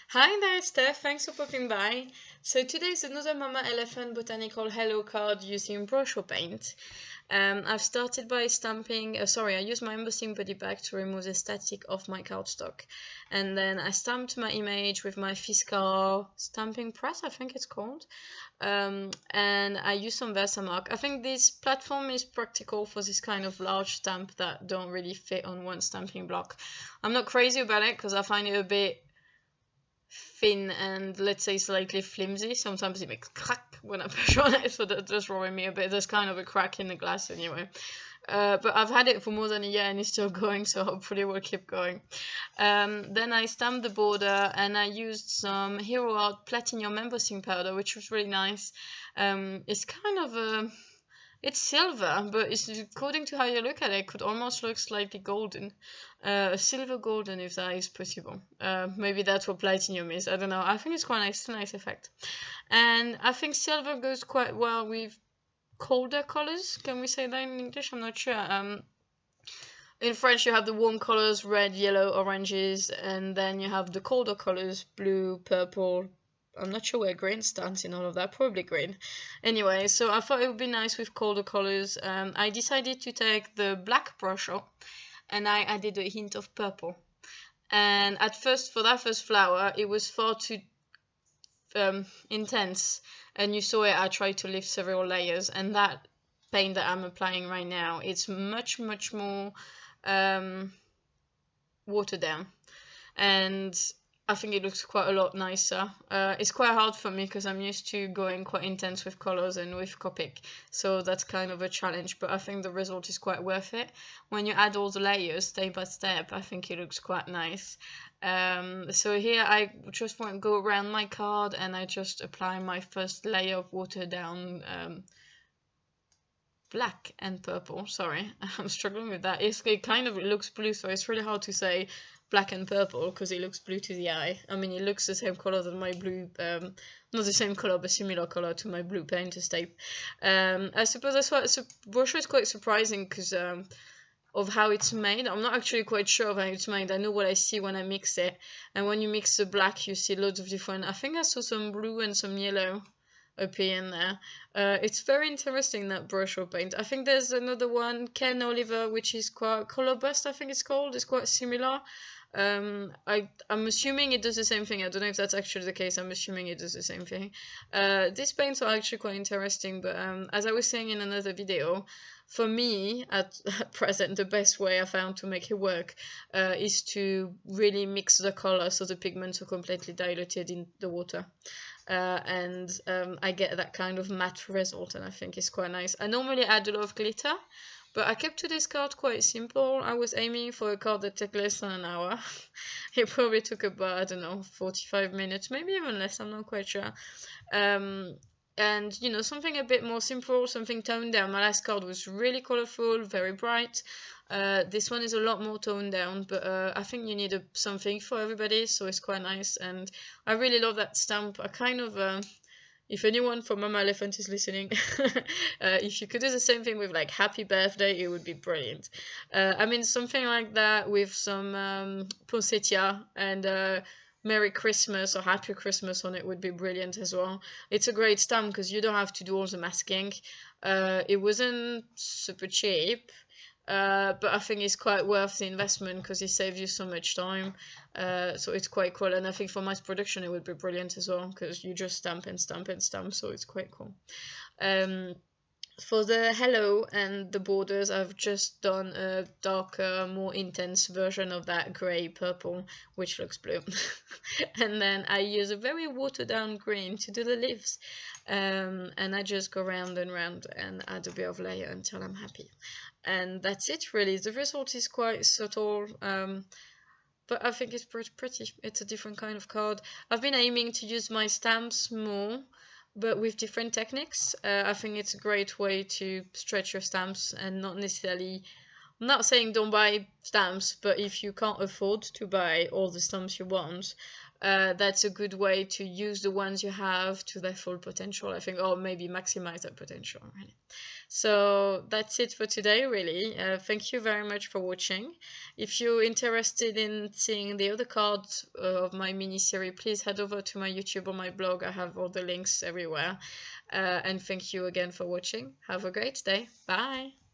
Hi there, Steph. Thanks for popping by. So today is another Mama Elephant Botanical Hello card using brush or paint. I've started by stamping, I used my embossing body bag to remove the static off my cardstock. And then I stamped my image with my Fiskar stamping press, I think it's called. And I used some Versamark. I think this platform is practical for this kind of large stamp that don't really fit on one stamping block. I'm not crazy about it because I find it a bit thin and let's say slightly flimsy. Sometimes it makes crack when I push on it, so that's just drawing me a bit. There's kind of a crack in the glass anyway. But I've had it for more than a year and it's still going, so hopefully we'll keep going. Then I stamped the border and I used some Hero Art Platinum embossing powder, which was really nice. It's kind of a it's silver, but it's, according to how you look at it, could almost look slightly golden. Silver golden, if that is possible. Maybe that's what platinum is. I don't know. I think it's quite nice. It's a nice effect. And I think silver goes quite well with colder colors. Can we say that in English? I'm not sure. In French, you have the warm colors, red, yellow, oranges, and then you have the colder colors, blue, purple. I'm not sure where green stands in all of that, probably green. Anyway, so I thought it would be nice with colder colors. I decided to take the black brush up and I added a hint of purple. And at first, for that first flower, it was far too intense. And you saw it, I tried to lift several layers. And that paint that I'm applying right now, it's much, much more watered down. And I think it looks quite a lot nicer. It's quite hard for me because I'm used to going quite intense with colors and with Copic, so that's kind of a challenge, but I think the result is quite worth it. When you add all the layers step by step, I think it looks quite nice. So here I just want to go around my card and I just apply my first layer of watered down black and purple. Sorry, I'm struggling with that. It kind of looks blue, so it's really hard to say black and purple because it looks blue to the eye. I mean, it looks the same color than my blue, not the same color, but similar color to my blue painter's tape. I suppose that's why brochure is quite surprising because of how it's made. I'm not actually quite sure of how it's made. I know what I see when I mix it, and when you mix the black, you see loads of different. I think I saw some blue and some yellow appear in there. It's very interesting, that brush or paint. I think there's another one, Ken Oliver, which is quite Color Burst, I think it's called. It's quite similar. I'm assuming it does the same thing. I don't know if that's actually the case. I'm assuming it does the same thing. These paints are actually quite interesting, but as I was saying in another video, for me at present, the best way I found to make it work is to really mix the color so the pigments are completely diluted in the water. And I get that kind of matte result, and I think it's quite nice. I normally add a lot of glitter, but I kept today's card quite simple. I was aiming for a card that took less than an hour. It probably took about, I don't know, 45 minutes, maybe even less, I'm not quite sure. And, you know, something a bit more simple, something toned down. My last card was really colorful, very bright. This one is a lot more toned down, but I think you need something for everybody, so it's quite nice. And I really love that stamp. I kind of... if anyone from Mama Elephant is listening, if you could do the same thing with like happy birthday, it would be brilliant. I mean, something like that with some poinsettia and Merry Christmas or Happy Christmas on it would be brilliant as well. It's a great stamp because you don't have to do all the masking. It wasn't super cheap. But I think it's quite worth the investment because it saves you so much time. So it's quite cool, and I think for mass production it would be brilliant as well because you just stamp and stamp and stamp, so it's quite cool. For the hello and the borders, I've just done a darker, more intense version of that grey purple, which looks blue. And then I use a very watered down green to do the leaves. And I just go round and round and add a bit of layer until I'm happy. And that's it, really. The result is quite subtle, but I think it's pretty. It's a different kind of card. I've been aiming to use my stamps more, but with different techniques. I think it's a great way to stretch your stamps and not necessarily I'm not saying don't buy stamps, but if you can't afford to buy all the stamps you want, that's a good way to use the ones you have to their full potential, I think, or maybe maximize their potential. Really. So that's it for today, really. Thank you very much for watching. If you're interested in seeing the other cards of my mini-series, please head over to my YouTube or my blog. I have all the links everywhere. And thank you again for watching. Have a great day. Bye.